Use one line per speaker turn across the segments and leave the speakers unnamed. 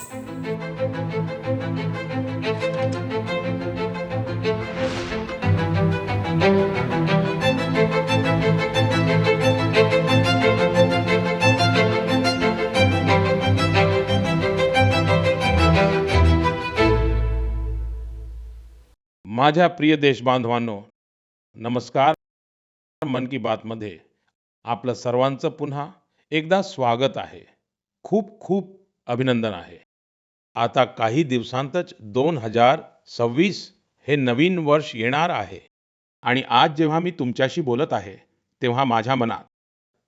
माझ्या प्रिय देशबांधवांनो, नमस्कार. मन की बातमध्ये आपलं सर्वांचं पुन्हा एकदा स्वागत आहे. खूप खूप अभिनंदन आहे. आता काही दिवसांतच 2026 हे नवीन वर्ष येणार आहे आणि आज जेव्हा मी तुमच्याशी बोलत आहे, तेव्हा माझ्या मनात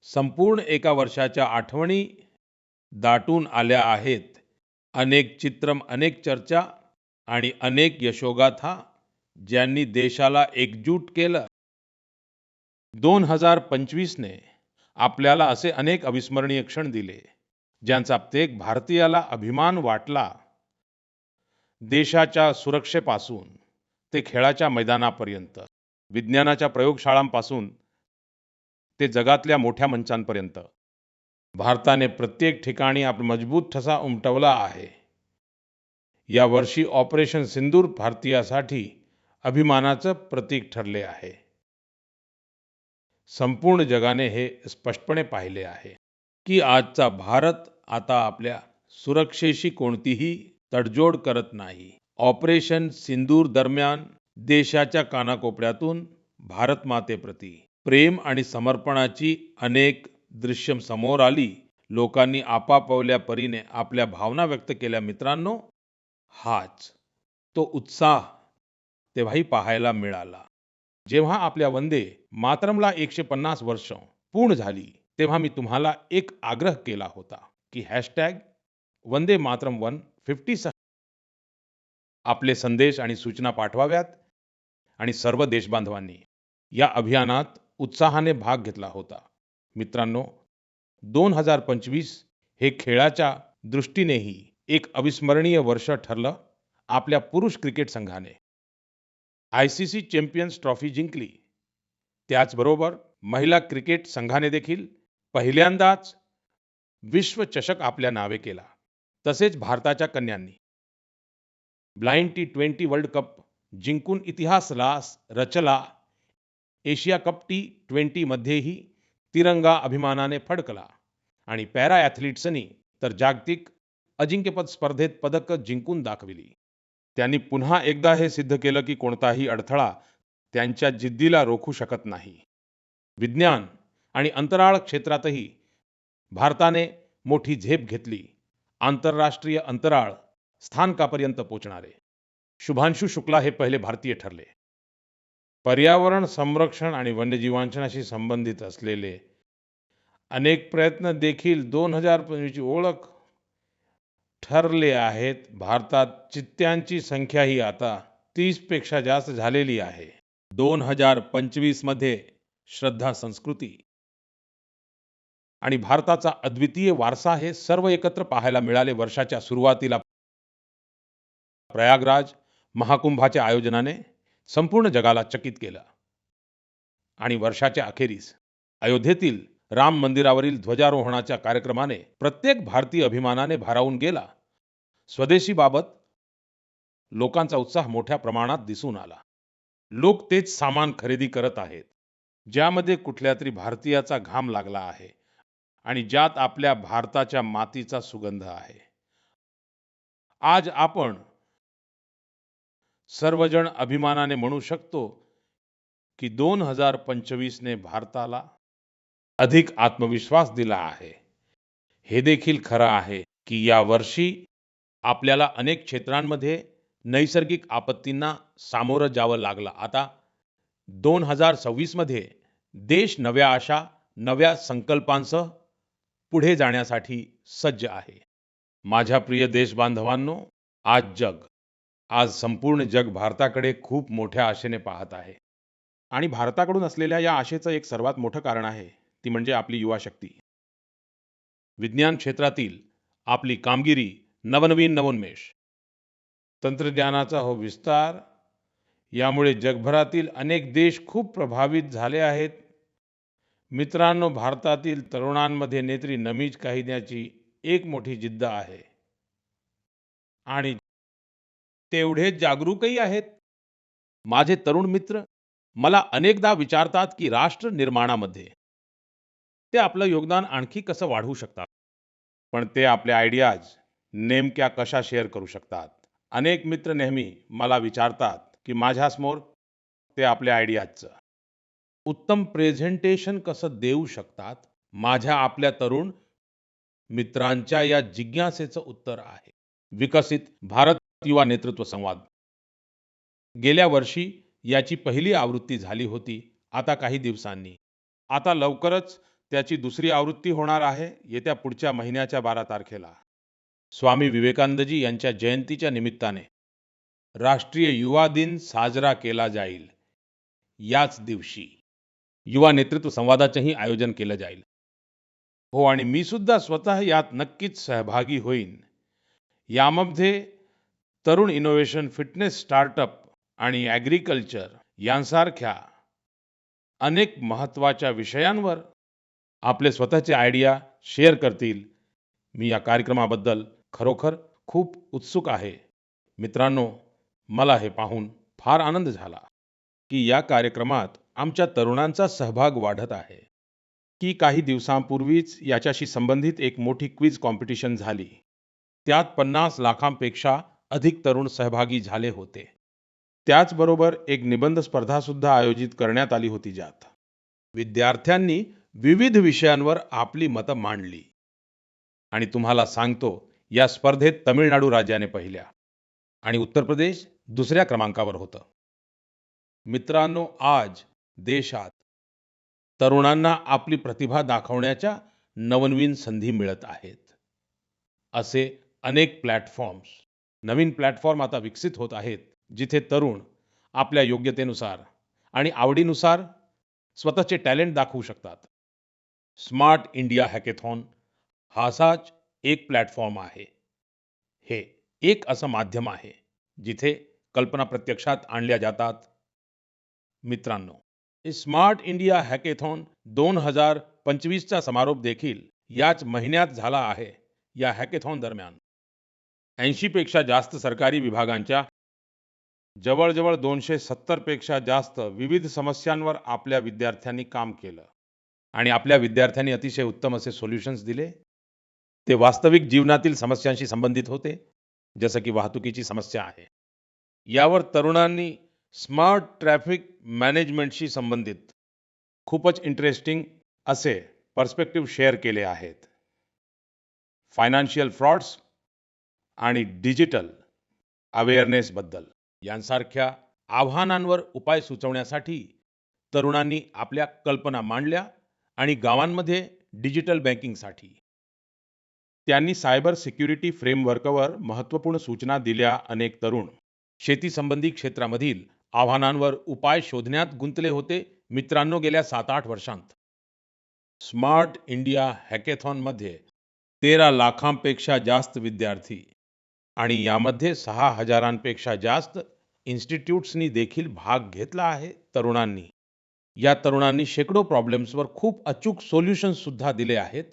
संपूर्ण एका वर्षाच्या आठवणी दाटून आल्या आहेत. अनेक चित्रम, अनेक चर्चा आणि अनेक यशोगाथा ज्यांनी देशाला एकजूट केलं. 2025 ने आपल्याला असे अनेक अविस्मरणीय क्षण दिले, ज्यांचा प्रत्येक भारतीयाला अभिमान वाटला. देशाच्या सुरक्षेपासून ते खेळाच्या मैदानापर्यंत, विज्ञानाच्या प्रयोगशाळांपासून ते जगातल्या मोठ्या मंचांपर्यंत भारताने प्रत्येक ठिकाणी आपला मजबूत ठसा उमटवला आहे. या वर्षी ऑपरेशन सिंदूर भारतीयासाठी अभिमानाचं प्रतीक ठरले आहे. संपूर्ण जगाने हे स्पष्टपणे पाहिले आहे की आजचा भारत आता आपल्या सुरक्षेशी कोणतीही तडजोड करत नाही. ऑपरेशन सिंदूर दरम्यान देशाच्या कानाकोपऱ्यातून भारत मातेप्रती प्रेम आणि समर्पणाची अनेक दृश्य समोर आली. लोकांनी आपापल्या परीने आपल्या भावना व्यक्त केल्या. मित्रांनो, हाच तो उत्साह तेव्हाही पाहायला मिळाला. जेव्हा आपल्या वंदे मातरमला 150 वर्ष पूर्ण झाली, तेव्हा मी तुम्हाला एक आग्रह केला होता की वंदे मातरम 150 आपले संदेश आणि सूचना पाठवाव्यात आणि सर्व देशबांधवांनी या अभियानात उत्साहाने भाग घेतला होता. मित्रांनो, 2025 हे खेळाच्या दृष्टीनेही एक अविस्मरणीय वर्ष ठरलं. आपल्या पुरुष क्रिकेट संघाने ICC चॅम्पियन्स ट्रॉफी जिंकली. त्याचबरोबर महिला क्रिकेट संघाने देखील पहिल्यांदाच विश्वचषक आपल्या नावे केला. तसेच भारताच्या कन्यांनी ब्लाइंड T20 वर्ल्ड कप जिंकून इतिहास रचला. एशिया कप T20 मध्येही तिरंगा अभिमानाने फडकला आणि पॅरा ॲथलीट्सनी तर जागतिक अजिंक्यपद स्पर्धेत पदक जिंकून दाखविली. त्यांनी पुन्हा एकदा हे सिद्ध केलं की कोणताही अडथळा त्यांच्या जिद्दीला रोखू शकत नाही. विज्ञान आणि अंतराळ क्षेत्रातही भारताने मोठी झेप घेतली. आंतरराष्ट्रीय अंतराळ स्थानकापर्यंत पोहोचणारे शुभांशु शुक्ला हे पहिले भारतीय ठरले. पर्यावरण संरक्षण आणि वन्यजीवांशी संबंधित असलेले अनेक प्रयत्न देखील 2025 ची ओळख ठरले आहेत. भारतात चित्त्यांची संख्या ही आता 30 पेक्षा जास्त झालेली आहे. 2025 मध्ये श्रद्धा, संस्कृती आणि भारताचा अद्वितीय वारसा हे सर्व एकत्र पाहायला मिळाले. वर्षाच्या सुरुवातीला प्रयागराज महाकुंभाच्या आयोजनाने संपूर्ण जगाला चकित केलं आणि वर्षाच्या अखेरीस अयोध्येतील राम मंदिरावरील ध्वजारोहणाच्या कार्यक्रमाने प्रत्येक भारतीय अभिमानाने भारावून गेला. स्वदेशीबाबत लोकांचा उत्साह मोठ्या प्रमाणात दिसून आला. लोक तेच सामान खरेदी करत आहेत ज्यामध्ये कुठल्या तरी भारतीयाचा घाम लागला आहे आणि ज्यात आपल्या भारताच्या मातीचा सुगंध आहे. आज आपण सर्वजण अभिमानाने म्हणू शकतो की 2025 ने भारताला अधिक आत्मविश्वास दिला आहे. हे देखील खरं आहे की या वर्षी आपल्याला अनेक क्षेत्रांमध्ये नैसर्गिक आपत्तींना सामोरं जावं लागलं. आता 2026 मध्ये देश नव्या आशा, नव्या संकल्पांसह पुढे जाण्यासाठी सज्ज आहे. माझ्या प्रिय देशबांधवांनो, आज संपूर्ण जग भारताकडे खूप मोठ्या आशेने पाहत आहे आणि भारताकडून असलेल्या या आशेचं एक सर्वात मोठं कारण आहे, ती म्हणजे आपली युवा शक्ती. विज्ञान क्षेत्रातील आपली कामगिरी, नवनवीन नवोन्मेष, तंत्रज्ञानाचा हो विस्तार यामुळे जगभरातील अनेक देश खूप प्रभावित झाले आहेत. मित्रांनो, भारतातील तरुणांमध्ये नेत्री नमीज काढण्याची एक मोठी जिद्द आहे. आणि तेवढेच जागरूकही आहेत. माझे तरुण मित्र मला अनेकदा विचारतात की राष्ट्र निर्माणामध्ये ते आपलं योगदान आणखी कसं वाढवू शकतात. पण ते आपल्या आयडियाज नेमक्या कशा शेअर करू शकतात. अनेक मित्र नेहमी मला विचारतात की माझ्यासमोर ते आपल्या आयडियाजचं उत्तम प्रेझेंटेशन कसं देऊ शकतात. माझ्या आपल्या तरुण मित्रांच्या या जिज्ञासेचं उत्तर आहे विकसित भारत युवा नेतृत्व संवाद. गेल्या वर्षी याची पहिली आवृत्ती झाली होती. आता काही दिवसांनी आता लवकरच त्याची दुसरी आवृत्ती होणार आहे येत्या पुढच्या महिन्याच्या 12 तारखेला. स्वामी विवेकानंदजी यांच्या जयंतीच्या निमित्ताने राष्ट्रीय युवा दिन साजरा केला जाईल. याच दिवशी युवा नेतृत्व संवादाचंही आयोजन केलं जाईल. हो, आणि मी सुद्धा स्वतः यात नक्कीच सहभागी होईन. यामध्ये तरुण इनोव्हेशन, फिटनेस, स्टार्टअप आणि ॲग्रिकल्चर यांसारख्या अनेक महत्त्वाच्या विषयांवर आपले स्वतःचे आयडिया शेअर करतील. मी या कार्यक्रमाबद्दल खरोखर खूप उत्सुक आहे. मित्रांनो, मला हे पाहून फार आनंद झाला की या कार्यक्रमात आमच्या तरुणांचा सहभाग वाढत आहे. की काही दिवसांपूर्वीच याच्याशी संबंधित एक मोठी क्विज कॉम्पिटिशन झाली. त्यात 50 लाखांपेक्षा अधिक तरुण सहभागी झाले होते. त्याचबरोबर एक निबंध स्पर्धा सुद्धा आयोजित करण्यात आली होती, ज्यात विद्यार्थ्यांनी विविध विषयांवर आपली मतं मांडली. आणि तुम्हाला सांगतो, या स्पर्धेत तमिळनाडू राज्याने पहिल्या आणि उत्तर प्रदेश दुसऱ्या क्रमांकावर होतं. मित्रांनो, आज देशात तरुणांना आपली प्रतिभा दाखवण्याच्या नवनवीन संधी मिळत आहेत. असे अनेक प्लॅटफॉर्म्स, नवीन प्लॅटफॉर्म आता विकसित होत आहेत, जिथे तरुण आपल्या योग्यतेनुसार आणि आवडीनुसार स्वतःचे टॅलेंट दाखवू शकतात. स्मार्ट इंडिया हॅकेथॉन हा असाच एक प्लॅटफॉर्म आहे. हे एक असं माध्यम आहे जिथे कल्पना प्रत्यक्षात आणल्या जातात. मित्रांनो, स्मार्ट इंडिया हॅकेथॉन 2025चा समारोप देखील याच महिन्यात झाला आहे. या हॅकेथॉन दरम्यान 80 पेक्षा जास्त सरकारी विभागांच्या जवळजवळ 270 पेक्षा जास्त विविध समस्यांवर आपल्या विद्यार्थ्यांनी काम केलं आणि आपल्या विद्यार्थ्यांनी अतिशय उत्तम असे सोल्युशन्स दिले. ते वास्तविक जीवनातील समस्यांशी संबंधित होते, जसं की वाहतुकीची समस्या आहे. यावर तरुणांनी स्मार्ट ट्रॅफिक मॅनेजमेंटशी संबंधित खूपच इंटरेस्टिंग असे पर्स्पेक्टिव्ह शेअर केले आहेत. फायनान्शियल फ्रॉड्स आणि डिजिटल अवेअरनेसबद्दल यांसारख्या आव्हानांवर उपाय सुचवण्यासाठी तरुणांनी आपल्या कल्पना मांडल्या. आणि गावांमध्ये डिजिटल बँकिंगसाठी त्यांनी सायबर सिक्युरिटी फ्रेमवर्कवर महत्त्वपूर्ण सूचना दिल्या. अनेक तरुण शेती संबंधी क्षेत्रामधील आव्हानांवर उपाय शोधण्यात गुंतले होते. मित्रांनो, गेल्या 7-8 वर्षांत स्मार्ट इंडिया हॅकेथॉनमध्ये 13 लाखांपेक्षा जास्त विद्यार्थी आणि यामध्ये 6,000पेक्षा जास्त इन्स्टिट्यूट्सनी देखील भाग घेतला आहे. या तरुणांनी शेकडो प्रॉब्लेम्सवर खूप अचूक सोल्युशन्स सुद्धा दिले आहेत.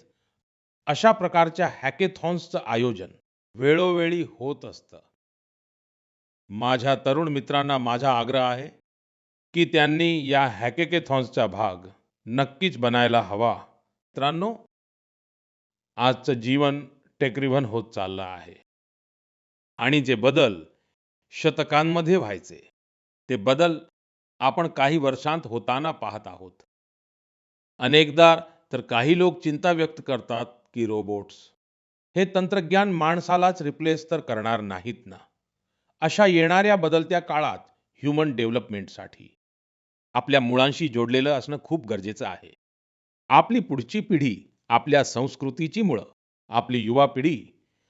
अशा प्रकारच्या हॅकेथॉन्सचं आयोजन वेळोवेळी होत असतं. माझ्या तरुण मित्रांना माझा आग्रह आहे की त्यांनी या हॅकेथॉन्सचा भाग नक्कीच बनायला हवा. मित्रांनो, आजचं जीवन टेक्रिव्हन होत चाललं आहे आणि जे बदल शतकांमध्ये व्हायचे, ते बदल आपण काही वर्षांत होताना पाहत आहोत. अनेकदा तर काही लोक चिंता व्यक्त करतात की रोबोट्स हे तंत्रज्ञान माणसालाच रिप्लेस तर करणार नाहीत ना. अशा येणाऱ्या बदलत्या काळात ह्युमन डेव्हलपमेंटसाठी आपल्या मुळांशी जोडलेलं असणं खूप गरजेचं आहे. आपली पुढची पिढी आपल्या संस्कृतीची मुळं, आपली युवा पिढी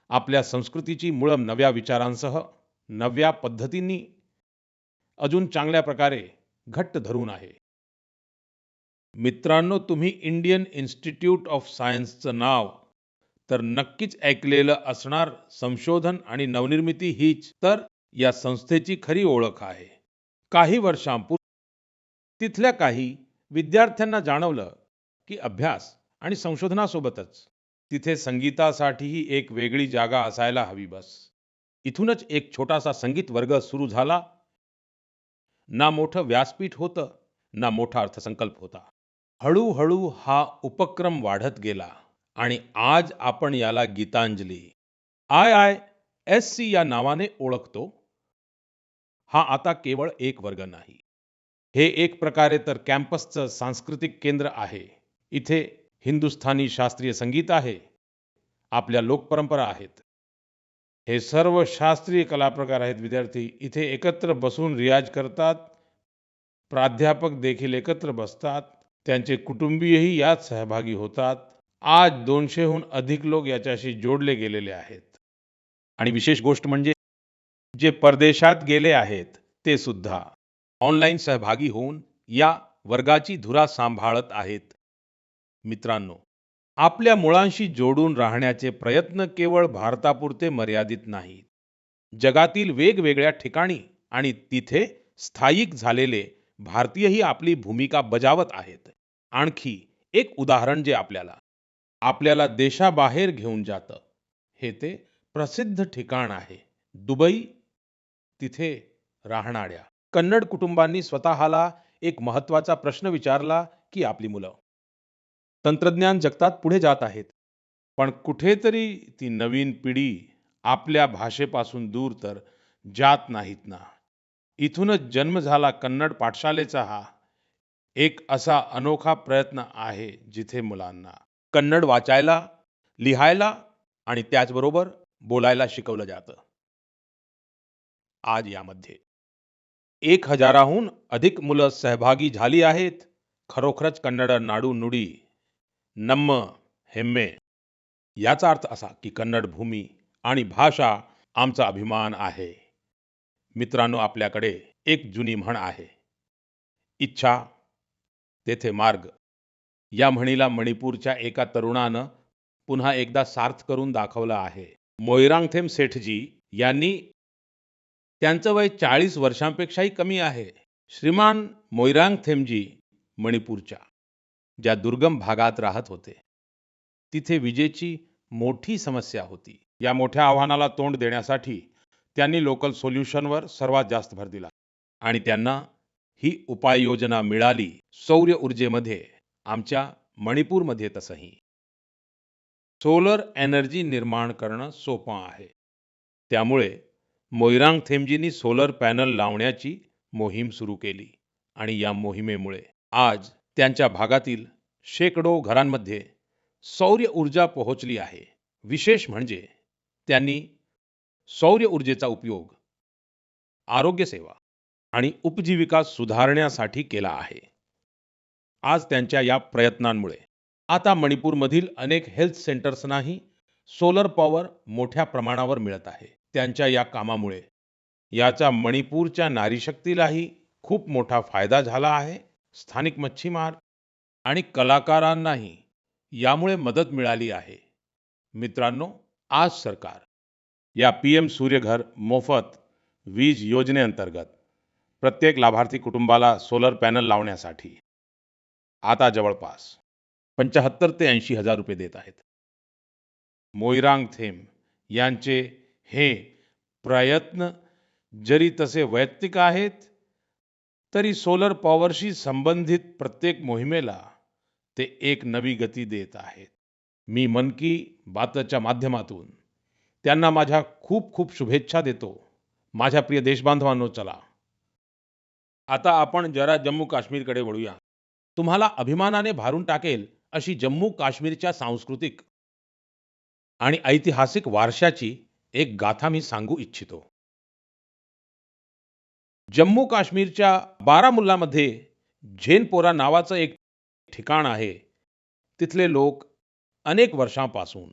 आपल्या संस्कृतीची मुळं नव्या विचारांसह, नव्या पद्धतींनी अजून चांगल्या प्रकारे घट्ट धरून आहे. मित्रांनो, तुम्ही इंडियन इन्स्टिट्यूट ऑफ सायन्सचं नाव तर नक्कीच ऐकलेलं असणार. संशोधन आणि नवनिर्मिती हीच तर या संस्थेची खरी ओळख आहे. काही वर्षांपूर्वी तिथल्या काही विद्यार्थ्यांना जाणवलं की अभ्यास आणि संशोधनासोबतच तिथे संगीतासाठीही एक वेगळी जागा असायला हवी. बस इथूनच एक छोटासा संगीत वर्ग सुरू झाला. ना मोठं व्यासपीठ होतं, ना मोठा अर्थसंकल्प होता. हळूहळू हा उपक्रम वाढत गेला आणि आज आपण याला गीतांजली IISC या नावाने ओळखतो. हा आता केवळ एक वर्ग नाही. हे एक प्रकारे तर कॅम्पसचं सांस्कृतिक केंद्र आहे. इथे हिंदुस्थानी शास्त्रीय संगीत आहे, आपल्या लोकपरंपरा आहेत. हे सर्व शास्त्रीय कलाप्रकार आहेत. विद्यार्थी इथे एकत्र बसून रियाज करतात. प्राध्यापक देखील एकत्र बसतात. त्यांचे कुटुंबीयही यात सहभागी होतात. आज 200हून अधिक लोक याच्याशी जोडले गेलेले आहेत. आणि विशेष गोष्ट म्हणजे जे परदेशात गेले आहेत ते सुद्धा ऑनलाईन सहभागी होऊन या वर्गाची धुरा सांभाळत आहेत. मित्रांनो, आपल्या मुळांशी जोडून राहण्याचे प्रयत्न केवळ भारतापुरते मर्यादित नाहीत. जगातील वेगवेगळ्या ठिकाणी आणि तिथे स्थायिक झालेले भारतीयही आपली भूमिका बजावत आहेत. आणखी एक उदाहरण जे आपल्याला आपल्याला देशाबाहेर घेऊन जातं, हे ते प्रसिद्ध ठिकाण आहे दुबई. तिथे राहणाऱ्या कन्नड कुटुंबांनी स्वतःला एक महत्त्वाचा प्रश्न विचारला की आपली मुलं तंत्रज्ञान जगतात पुढे जात आहेत, पण कुठेतरी ती नवीन पिढी आपल्या भाषेपासून दूर तर जात नाहीत ना. इथूनच जन्म झाला कन्नड पाठशालेचा. हा एक असा अनोखा प्रयत्न आहे जिथे मुलांना कन्नड वाचायला, लिहायला आणि त्याचबरोबर बोलायला शिकवलं जातं. आज यामध्ये 1000हून अधिक मुलं सहभागी झाली आहेत. खरोखरच कन्नड नाडू नुडी नम्म हेम्मे. याचा अर्थ असा की कन्नड भूमी आणि भाषा आमचा अभिमान आहे. मित्रांनो, आपल्याकडे एक जुनी म्हण आहे, इच्छा तेथे मार्ग. या म्हणीला मणिपूरच्या एका तरुणानं पुन्हा एकदा सार्थ करून दाखवलं आहे. मोईरांगथेम सेठजी यांनी त्यांचं वय 40 वर्षांपेक्षाही कमी आहे. श्रीमान मोईरांगथेमजी मणिपूरच्या ज्या दुर्गम भागात राहत होते, तिथे विजेची मोठी समस्या होती. या मोठ्या आव्हानाला तोंड देण्यासाठी त्यांनी लोकल सोल्युशनवर सर्वात जास्त भर दिला आणि त्यांना ही उपाययोजना मिळाली. सौर ऊर्जेमध्ये आमच्या मणिपूरमध्ये तसंही सोलर एनर्जी निर्माण करणं सोपं आहे. त्यामुळे मोईरांगथेमजींनी सोलर पॅनल लावण्याची मोहीम सुरू केली आणि या मोहिमेमुळे आज त्यांच्या भागातील शेकडो घरांमध्ये सौर ऊर्जा पोहोचली आहे. विशेष म्हणजे त्यांनी सौर ऊर्जेचा उपयोग आरोग्य सेवा आणि उपजीविका सुधारण्यासाठी केला आहे. आज त्यांच्या या प्रयत्नांमुळे आता मणिपूरमधील अनेक हेल्थ सेंटर्सनाही सोलर पॉवर मोठ्या प्रमाणावर मिळत आहे. त्यांच्या या कामामुळे याचा मणिपूरच्या नारीशक्तीलाही खूप मोठा फायदा झाला आहे. स्थानिक मच्छीमार आणि कलाकारांनाही यामुळे मदत मिळाली आहे. मित्रांनो, आज सरकार या PM सूर्यघर मोफत वीज योजनेअंतर्गत प्रत्येक लाभार्थी कुटुंबाला सोलर पॅनल लावण्यासाठी आता जवळपास 75 ते 80 हजार रुपये देत आहेत. मोईरांगथेम यांचे हे प्रयत्न जरी तसे वैयक्तिक आहेत, तरी सोलर पॉवरशी संबंधित प्रत्येक मोहिमेला ते एक नवी गती देत आहेत. मी मन की बातच्या माध्यमातून त्यांना माझ्या खूप खूप शुभेच्छा देतो. माझ्या प्रिय देशबांधवांनो, चला आता आपण जरा जम्मू काश्मीरकडे वळूया. तुम्हाला अभिमानाने भरून टाकेल अशी जम्मू काश्मीरच्या सांस्कृतिक आणि ऐतिहासिक वारशाची एक गाथा मी सांगू इच्छितो. जम्मू काश्मीरच्या बारामुल्लामध्ये झेनपोरा नावाचं एक ठिकाण आहे. तिथले लोक अनेक वर्षांपासून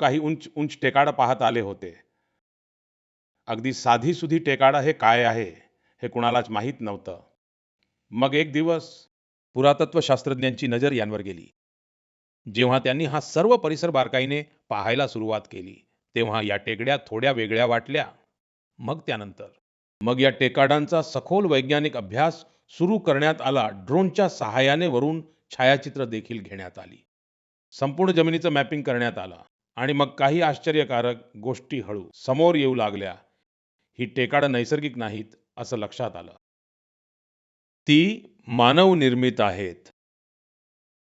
काही उंच उंच टेकाडं पाहत आले होते. अगदी साधीसुधी टेकाडं हे काय आहे हे कुणालाच माहीत नव्हतं. मग एक दिवस पुरातत्व शास्त्रज्ञांची नजर यांवर गेली. जेव्हा त्यांनी हा सर्व परिसर बारकाईने पाहायला सुरुवात केली, तेव्हा या टेकड्या थोड्या वेगळ्या वाटल्या. मग या टेकाडांचा सखोल वैज्ञानिक अभ्यास सुरू करण्यात आला. ड्रोनच्या सहाय्याने वरून छायाचित्र देखील घेण्यात आली. संपूर्ण जमिनीचं मॅपिंग करण्यात आलं आणि मग काही आश्चर्यकारक गोष्टी हळू समोर येऊ लागल्या. ही टेकाडं नैसर्गिक नाहीत असं लक्षात आलं. ती मानवनिर्मित आहेत.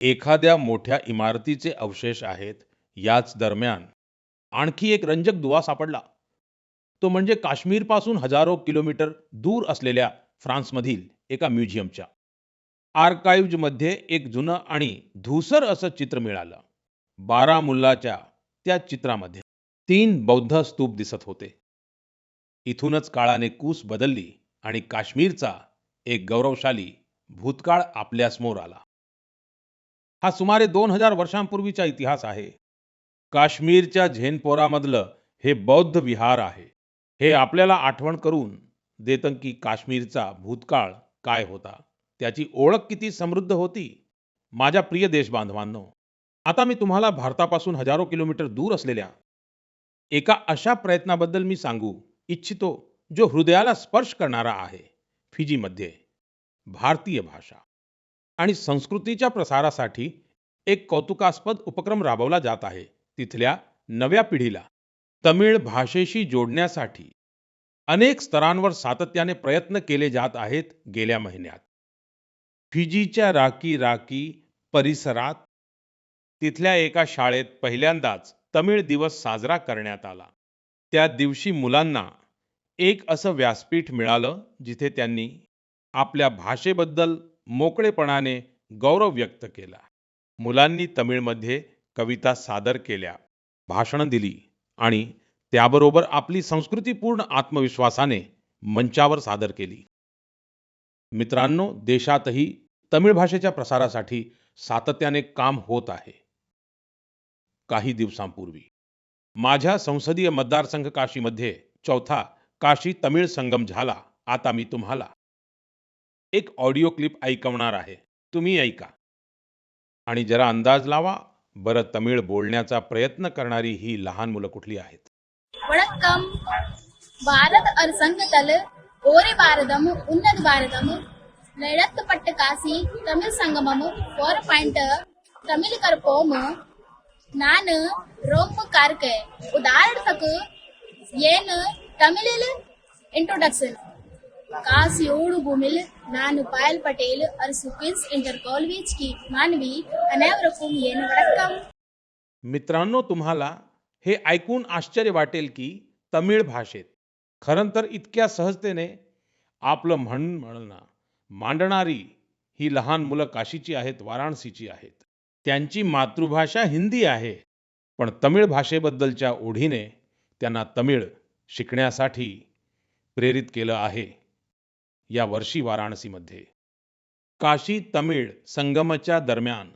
एखाद्या मोठ्या इमारतीचे अवशेष आहेत. याच दरम्यान आणखी एक रंजक दुवा सापडला. तो म्हणजे काश्मीरपासून हजारो किलोमीटर दूर असलेल्या फ्रान्समधील एका म्युझियमच्या आर्काइव्हमध्ये एक जुनं आणि धूसर असं चित्र मिळालं. बारामुल्लाच्या त्या चित्रामध्ये 3 बौद्ध स्तूप दिसत होते. इथूनच काळाने कूस बदलली आणि काश्मीरचा एक गौरवशाली भूतकाळ आपल्यासमोर आला. हा सुमारे 2000 वर्षांपूर्वीचा इतिहास आहे. काश्मीरच्या झेनपोरामधलं हे बौद्ध विहार आहे. हे आपल्याला आठवण करून देतं की काश्मीरचा भूतकाळ काय होता, त्याची ओळख किती समृद्ध होती. माझ्या प्रिय देशबांधवांनो, आता मी तुम्हाला भारतापासून हजारो किलोमीटर दूर असलेल्या एका अशा प्रयत्नाबद्दल मी सांगू इच्छितो जो हृदयाला स्पर्श करणारा आहे. फिजीमध्ये भारतीय भाषा आणि संस्कृतीच्या प्रसारासाठी एक कौतुकास्पद उपक्रम राबवला जात आहे. तिथल्या नव्या पिढीला तमिळ भाषेशी जोडण्यासाठी अनेक स्तरांवर सातत्याने प्रयत्न केले जात आहेत. गेल्या महिन्यात फिजीच्या राकी राकी परिसरात तिथल्या एका शाळेत पहिल्यांदाच तमिळ दिवस साजरा करण्यात आला. त्या दिवशी मुलांना एक असं व्यासपीठ मिळालं जिथे त्यांनी आपल्या भाषेबद्दल मोकळेपणाने गौरव व्यक्त केला. मुलांनी तमिळमध्ये कविता सादर केल्या, भाषणं दिली आणि त्याबरोबर आपली संस्कृती पूर्ण आत्मविश्वासाने मंचावर सादर केली. मित्रांनो, देशातही तमिळ भाषेच्या प्रसारासाठी सातत्याने काम होत आहे. काही दिवसांपूर्वी माझ्या संसदीय मतदारसंघ काशीमध्ये 4था काशी तमिळ संगम झाला. आता मी तुम्हाला एक ऑडिओ क्लिप ऐकवणार आहे. तुम्ही ऐका आणि जरा अंदाज लावा बरं, तमिळ बोलण्याचा प्रयत्न करणारी ही लहान मुलं कुठली आहेत.
வணக்கம். பாரத் அரசங்கத்தல் ஓரே பாரதம் உன்னத பாரதம் நடத்தப்பட்ட காசி தமிழ் சங்கமம் 4 தமிழ் கற்போம் நான் ரொம்ப கார்க்க உதாரணத்துக்கு ஏன் தமிழில் ಇಂಟ್ರೊಡಕ್ಷನ್ काशियोड़ भूमिल नानु पायल पटेल அரசு குயின்ஸ் इंटर कॉलेज की मानवी अनेवरकम येन वडक्कम.
मित्रांनो, तुम्हाला हे ऐकून आश्चर्य वाटेल की तमिळ भाषेत खरं तर इतक्या सहजतेने आपलं म्हणणं मांडणारी ही लहान मुलं काशीची आहेत, वाराणसीची आहेत. त्यांची मातृभाषा हिंदी आहे, पण तमिळ भाषेबद्दलच्या ओढीने त्यांना तमिळ शिकण्यासाठी प्रेरित केलं आहे. या वर्षी वाराणसीमध्ये काशी तमिळ संगमच्या दरम्यान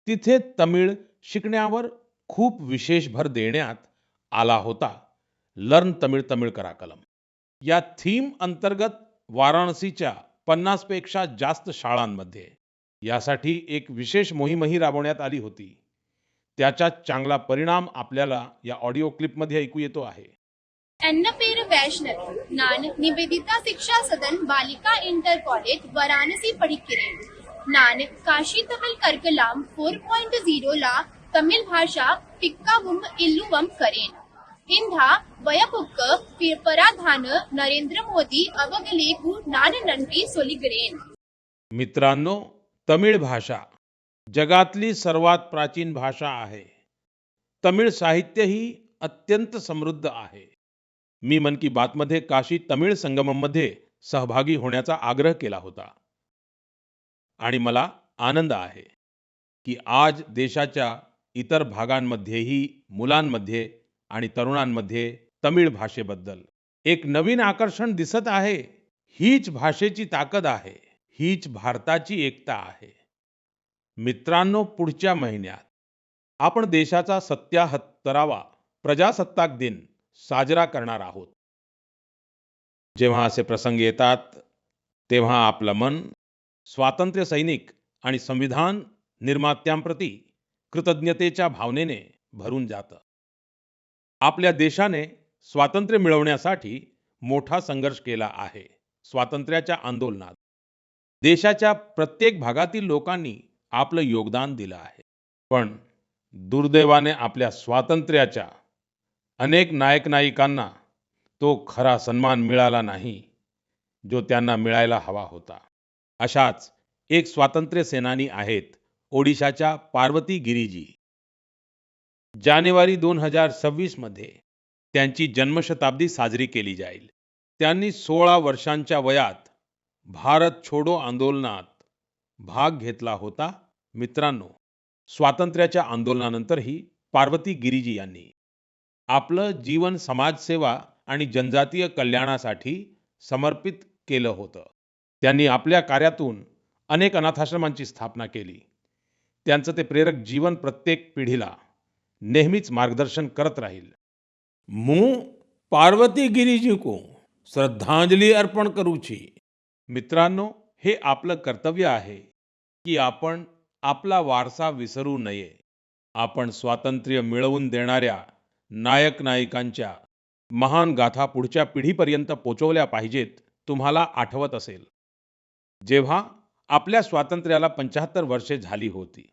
तिथे तमिळ शिकण्यावर खूप विशेष भर देण्यात आला होता. लर्न तमिळ तमिळ कराकलम या थीम अंतर्गत वाराणसीच्या 50 पेक्षा जास्त शाळांमध्ये यासाठी एक विशेष मोहीमही राबवण्यात आली होती. त्याचा चांगला परिणाम आपल्याला या ऑडिओ क्लिपमध्ये ऐकू येतो आहे.
एन्न पेर वैष्णव नान निवेदिता शिक्षा सदन बालिका इंटर कॉलेज वाराणसी படிக்கிறேன். நான் காஷி தமிழ் கற்கலாம் 4.0 ला तमिळ भाषा टिक्कावुम इल्लुवम करेन. इंधा वयपुक्क प्रधान नरेंद्र मोदी अवगलेकू नान नंटी सोलिगरेन.
मित्रांनो, तमिळ भाषा जगातली सर्वात प्राचीन भाषा आहे. तमिळ साहित्य ही अत्यंत समृद्ध आहे. मी मन की बात मध्ये काशी तमिळ संगममध्ये सहभागी होण्याचा आग्रह केला होता आणि मला आनंद आहे की आज देशाच्या इतर भागांमध्येही मुलांमध्ये आणि तरुणांमध्ये तमिळ भाषेबद्दल एक नवीन आकर्षण दिसत आहे. हीच भाषेची ताकद आहे, हीच भारताची एकता आहे. मित्रांनो, पुढच्या महिन्यात आपण देशाचा 77वा प्रजासत्ताक दिन साजरा करणार आहोत. जेव्हा असे प्रसंग येतात तेव्हा आपलं मन स्वातंत्र्य सैनिक आणि संविधान निर्मात्यांप्रती कृतज्ञतेच्या भावनेने भरून जातं. आपल्या देशाने स्वातंत्र्य मिळवण्यासाठी मोठा संघर्ष केला आहे. स्वातंत्र्याच्या आंदोलनात देशाच्या प्रत्येक भागातील लोकांनी आपलं योगदान दिलं आहे. पण दुर्दैवाने आपल्या स्वातंत्र्याच्या अनेक नायक नायिकांना तो खरा सन्मान मिळाला नाही जो त्यांना मिळायला हवा होता. अशाच एक स्वातंत्र्य सेनानी आहेत ओडिशाच्या पार्वती गिरीजी. जानेवारी 2026 मध्ये त्यांची जन्मशताब्दी साजरी केली जाईल. त्यांनी 16 वर्षांच्या वयात भारत छोडो आंदोलनात भाग घेतला होता. मित्रांनो, स्वातंत्र्याच्या आंदोलनानंतरही पार्वती गिरीजी यांनी आपलं जीवन समाजसेवा आणि जनजातीय कल्याणासाठी समर्पित केलं होतं. त्यांनी आपल्या कार्यातून अनेक अनाथाश्रमांची स्थापना केली. त्यांचं ते प्रेरक जीवन प्रत्येक पिढीला नेहमीच मार्गदर्शन करत राहील.
ମୁଁ पार्वती गिरिजी को श्रद्धांजलि अर्पण करूची.
मित्रांनो, हे आपलं कर्तव्य आहे की आपण आपला वारसा विसरू नये. आपण स्वातंत्र्य मिळवून देणाऱ्या नायक नायिकांच्या महान गाथा पुढच्या पिढीपर्यंत पोहोचवल्या पाहिजेत. तुम्हाला आठवत असेल, जेव्हा आपल्या स्वातंत्र्याला 75 वर्षे झाली होती,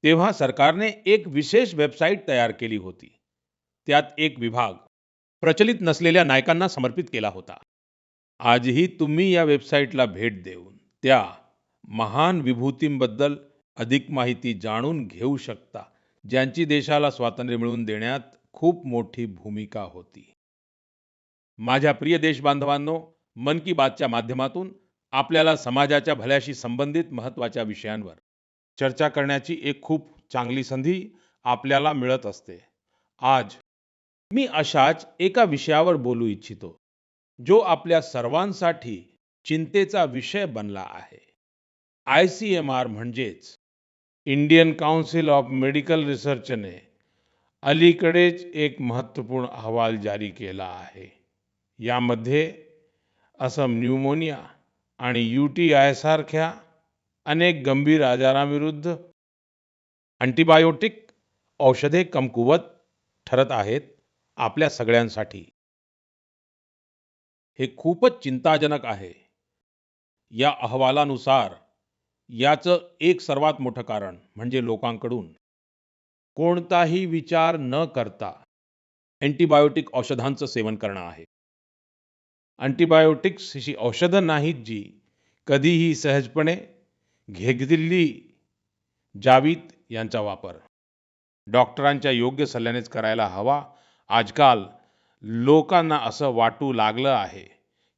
तेव्हा सरकारने एक विशेष वेबसाईट तयार केली होती. त्यात एक विभाग प्रचलित नसलेल्या नायकांना समर्पित केला होता. आजही तुम्ही या वेबसाईटला भेट देऊन त्या महान विभूतींबद्दल अधिक माहिती जाणून घेऊ शकता, ज्यांची देशाला स्वातंत्र्य मिळवून देण्यात खूप मोठी भूमिका होती. माझ्या प्रिय देशबांधवांनो, मन की बातच्या माध्यमातून आपल्याला समाजाच्या भल्याशी संबंधित महत्त्वाच्या विषयांवर चर्चा करण्याची एक खूप चांगली संधी आपल्याला मिळत असते. आज मी अशाच एका विषयावर बोलू इच्छितो, जो आपल्या सर्वांसाठी चिंतेचा विषय बनला आहे. ICMR म्हणजेच इंडियन काउन्सिल ऑफ मेडिकल रिसर्चने अलीकडेच एक महत्त्वपूर्ण अहवाल जारी केला आहे. यामध्ये असम न्यूमोनिया आणि UTI सारख्या अनेक गंभीर आजारांविरुद्ध अँटीबायोटिक औषधे कमकुवत ठरत आहेत आपल्या सगळ्यांसाठी. हे खूपच चिंताजनक आहे. या अहवालानुसार याचं एक सर्वात मोठं कारण म्हणजे लोकांकडून कोणताही विचार न करता अँटीबायोटिक औषधांचं सेवन करणं आहे. अँटीबायोटिक्स ही औषधं नाहीत जी कधीही सहजपणे घेतली जावीत. यांचा वापर डॉक्टरांच्या योग्य सल्ल्यानेच करायला हवा. आजकाल लोकांना असं वाटू लागलं आहे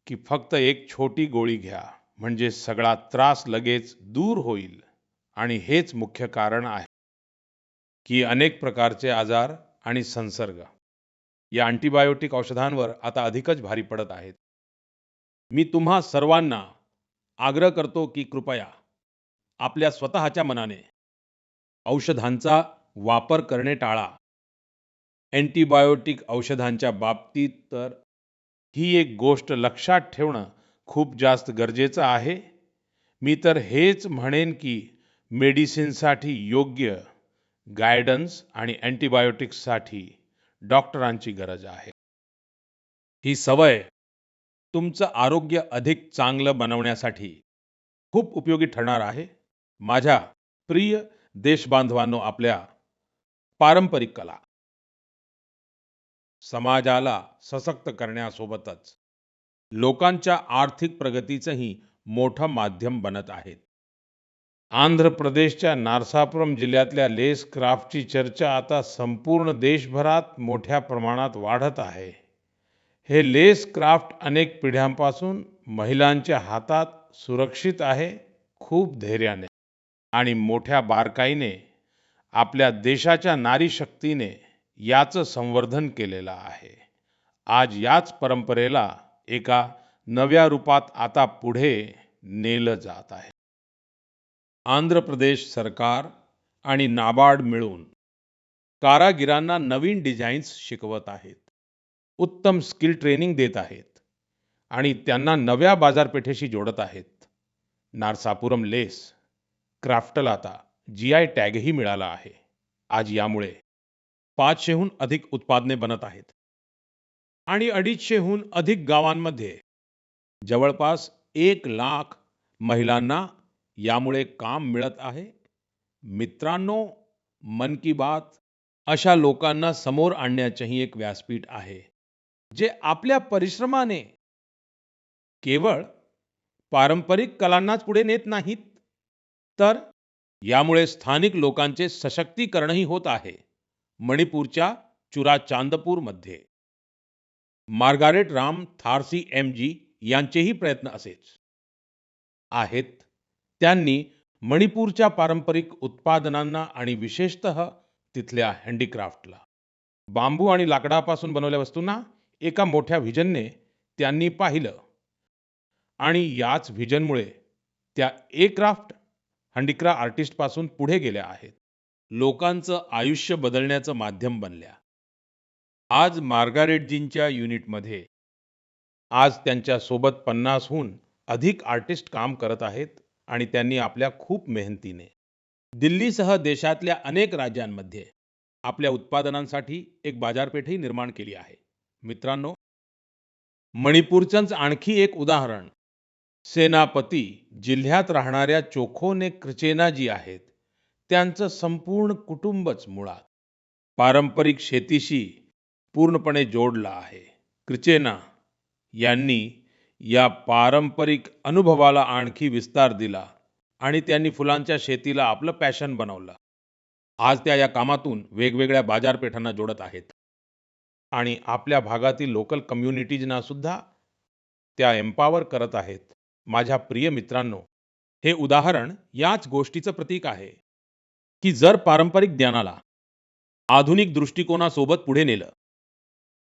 की फक्त एक छोटी गोळी घ्या म्हणजे सगळा त्रास लगेच दूर होईल. आणि हेच मुख्य कारण आहे की अनेक प्रकारचे आजार आणि संसर्ग या अँटीबायोटिक औषधांवर आता अधिकच भारी पडत आहेत. मी तुम्हा सर्वांना आग्रह करतो की कृपया आपल्या स्वतःच्या मनाने औषधांचा वापर करणे टाळा. अँटीबायोटिक औषधांच्या बाबतीत तर ही एक गोष्ट लक्षात ठेवणं खूप जास्त गरजेचं आहे. मी तर हेच म्हणेन की मेडिसिनसाठी योग्य गायडन्स आणि अँटीबायोटिक्ससाठी डॉक्टरांची गरज आहे. ही सवय तुमचं आरोग्य अधिक चांगलं बनवण्यासाठी खूप उपयोगी ठरणार आहे. माझ्या प्रिय देशबांधवांनो, आपल्या पारंपरिक कला समाजाला सशक्त करण्यासोबतच लोकांच्या आर्थिक प्रगतीचंही मोठं माध्यम बनत आहेत. आंध्र प्रदेशच्या नारसापुरम जिल्ह्यातल्या लेस क्राफ्टची चर्चा आता संपूर्ण देशभरात मोठ्या प्रमाणात वाढत आहे. हे लेस क्राफ्ट अनेक पिढ्यांपासून महिलांच्या हातात सुरक्षित आहे. खूप धैर्याने आणि मोठ्या बारकाईने आपल्या देशाच्या नारी शक्तीने याचं संवर्धन केलेलं आहे. आज याच परंपरेला एका नव्या रूपात आता पुढे नेलं जात आहे. आंध्र प्रदेश सरकार आणि नाबार्ड मिळून कारागिरांना नवीन डिझाईन्स शिकवत आहेत, उत्तम स्किल ट्रेनिंग देत आहेत आणि त्यांना नव्या बाजारपेठेशी जोडत आहेत. नारसापुरम लेस क्राफ्टला आता GI टॅगही मिळाला आहे. आज यामुळे 500हून अधिक उत्पादने बनत आहेत आणि 250हून अधिक गावांमध्ये जवळपास 1 लाख महिलांना यामुळे काम मिळत आहे. मित्रांनो, मन की बात अशा लोकांना समोर आणण्याचंही एक व्यासपीठ आहे, जे आपल्या परिश्रमाने केवळ पारंपरिक कलांनाच पुढे नेत नाहीत, तर यामुळे स्थानिक लोकांचे सशक्तीकरणही होत आहे. मणिपूरच्या चुराचांदपूरमध्ये मार्गारेट राम थारसी एमजी यांचेही प्रयत्न असेच आहेत. त्यांनी मणिपूरच्या पारंपरिक उत्पादनांना आणि विशेषतः तिथल्या हँडीक्राफ्टला, बांबू आणि लाकडापासून बनवलेल्या वस्तूंना एका मोठ्या व्हिजनने त्यांनी पाहिलं आणि याच व्हिजनमुळे त्या क्राफ्ट हँडीक्राफ्ट आर्टिस्ट पासून पुढे गेल्या आहेत. लोकांचं आयुष्य बदलण्याचं माध्यम बनल्या. आज मार्गारेटजींच्या युनिटमध्ये आज त्यांच्या सोबत 50हून अधिक आर्टिस्ट काम करत आहेत आणि त्यांनी आपल्या खूप मेहनतीने दिल्लीसह देशातल्या अनेक राज्यांमध्ये आपल्या उत्पादनांसाठी एक बाजारपेठही निर्माण केली आहे. मित्रांनो, मणिपूरचंच आणखी एक उदाहरण सेनापती जिल्ह्यात राहणाऱ्या चोखोने क्रिचेना जी आहेत. त्यांचं संपूर्ण कुटुंबच मुळात पारंपरिक शेतीशी पूर्णपणे जोडलं आहे. क्रिचेना यांनी या पारंपरिक अनुभवाला आणखी विस्तार दिला आणि त्यांनी फुलांच्या शेतीला आपलं पॅशन बनवलं. आज त्या या कामातून वेगवेगळ्या बाजारपेठांना जोडत आहेत आणि आपल्या भागातील लोकल कम्युनिटीजना सुद्धा त्या एम्पॉवर करत आहेत. माझ्या प्रिय मित्रांनो, हे उदाहरण याच गोष्टीचं प्रतीक आहे की जर पारंपरिक ज्ञानाला आधुनिक दृष्टिकोनासोबत पुढे नेलं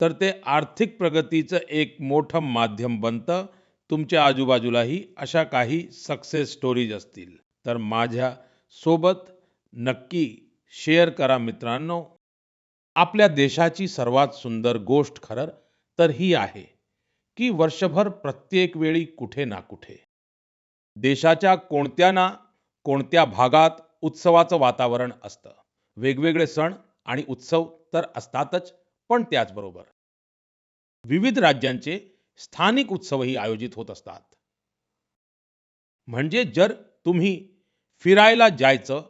तर ते आर्थिक प्रगतीचं एक मोठं माध्यम बनतं. तुमच्या आजूबाजूलाही अशा काही सक्सेस स्टोरीज असतील तर माझ्या सोबत नक्की शेअर करा. मित्रांनो, आपल्या देशाची सर्वात सुंदर गोष्ट खरं तर ही आहे की वर्षभर प्रत्येक वेळी कुठे ना कुठे देशाच्या कोणत्या ना कोणत्या भागात उत्सवाचं वातावरण असतं. वेगवेगळे सण आणि उत्सव तर असतातच, पण त्याचबरोबर विविध राज्यांचे स्थानिक उत्सवही आयोजित होत असतात. म्हणजे जर तुम्ही फिरायला जायचं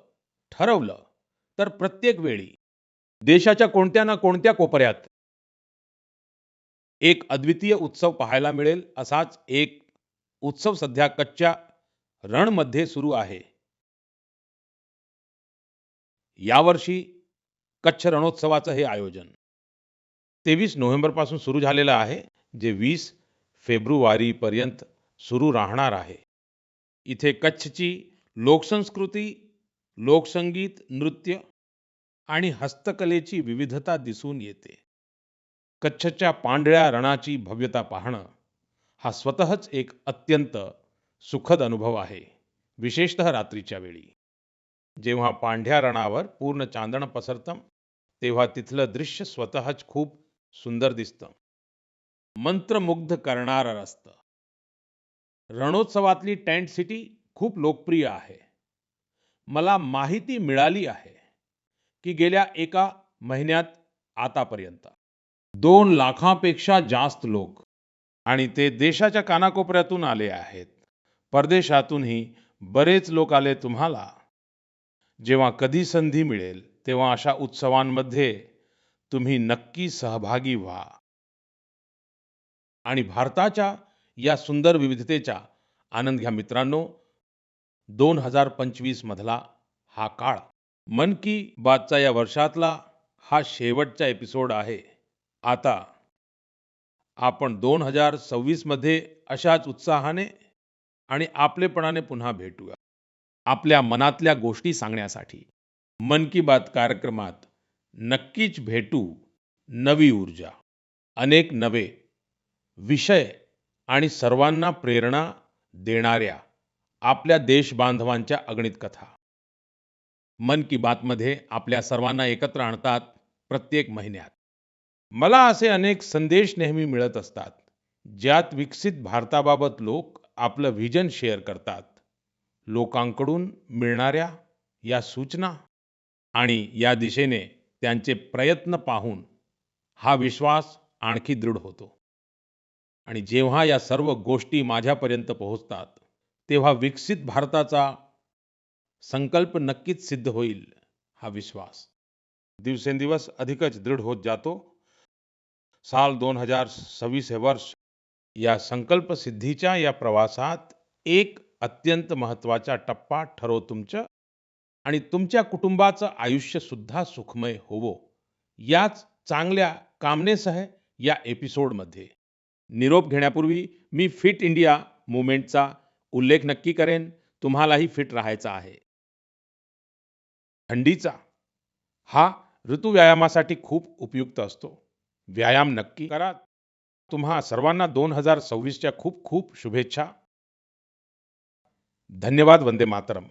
ठरवलं तर प्रत्येक वेळी देशाच्या कोणत्या ना कोणत्या कोपऱ्यात एक अद्वितीय उत्सव पाहायला मिळेल. असाच एक उत्सव सध्या कच्छच्या रणमध्ये सुरू आहे. यावर्षी कच्छ रणोत्सवाचं हे आयोजन 23 नोव्हेंबर पासून सुरू झालेलं आहे, जे 20 फेब्रुवारी पर्यंत सुरू राहणार आहे. इथे कच्छची लोकसंस्कृती, लोकसंगीत, नृत्य आणि हस्तकलेची विविधता दिसून येते. कच्छच्या पांढऱ्या रणाची भव्यता पाहणं हा स्वतःच एक अत्यंत सुखद अनुभव आहे. विशेषतः रात्रीच्या वेळी जेव्हा पांढऱ्या रणावर पूर्ण चांदणं पसरतं तेव्हा तिथलं दृश्य स्वतःच खूप सुंदर दिसतं, मंत्रमुग्ध करणारं असतं. रणोत्सवातली टेंट सिटी खूप लोकप्रिय आहे. मला माहिती मिळाली आहे की गेल्या एका महिन्यात आतापर्यंत 2 लाखापेक्षा जास्त लोक आणि ते देशाच्या कानाकोपऱ्यातून आले आहेत. परदेशातूनही बरेच लोक आले. तुम्हाला जेव्हा कधी संधी मिळेल तेव्हा अशा उत्सवांमध्ये तुम्ही नक्की सहभागी व्हा आणि भारताच्या या सुंदर विविधतेचा आनंद घ्या. मित्रांनो, 2025 मधला हा काळ मन की बातचा या वर्षातला हा शेवटचा एपिसोड आहे. आता आपण 2026 मध्ये अशाच उत्साहाने आणि आपलेपणाने पुन्हा भेटूया. आपल्या मनातल्या गोष्टी सांगण्यासाठी मन की बात कार्यक्रमात नक्कीच भेटू. नवी ऊर्जा, अनेक नवे विषय आणि सर्वांना प्रेरणा देणाऱ्या आपल्या देशबांधवांच्या अगणित कथा मन की बातमध्ये आपल्या सर्वांना एकत्र आणतात. प्रत्येक महिन्यात मला असे अनेक संदेश नेहमी मिळत असतात, ज्यात विकसित भारताबाबत लोक आपलं व्हिजन शेअर करतात. लोकांकडून मिळणाऱ्या या सूचना आणि या दिशेने त्यांचे प्रयत्न पाहून हा विश्वास आणखी दृढ होतो. आणि जेव्हा या सर्व गोष्टी माझ्यापर्यंत पोहोचतात तेव्हा विकसित भारताचा संकल्प नक्कीच सिद्ध होईल, हा विश्वास दिवसेंदिवस अधिकच दृढ होत जातो. साल 2026 हे वर्ष या संकल्प सिद्धीच्या या प्रवासात एक अत्यंत महत्वाचा टप्पा ठरो तुमचं आणि तुमच्या कुटुंबाचं आयुष्य सुद्धा सुखमय होवो याच चांगल्या कामनेसह या एपिसोडमध्ये निरोप घेण्यापूर्वी मी फिट इंडिया मुवमेंटचा उल्लेख नक्की करेन. तुम्हालाही फिट राहायचं आहे. थंडीचा हा ऋतू व्यायामासाठी खूप उपयुक्त असतो. व्यायाम नक्की करा. तुम्हा सर्वांना 2026च्या खूप खूप शुभेच्छा. धन्यवाद. वंदे मातरम.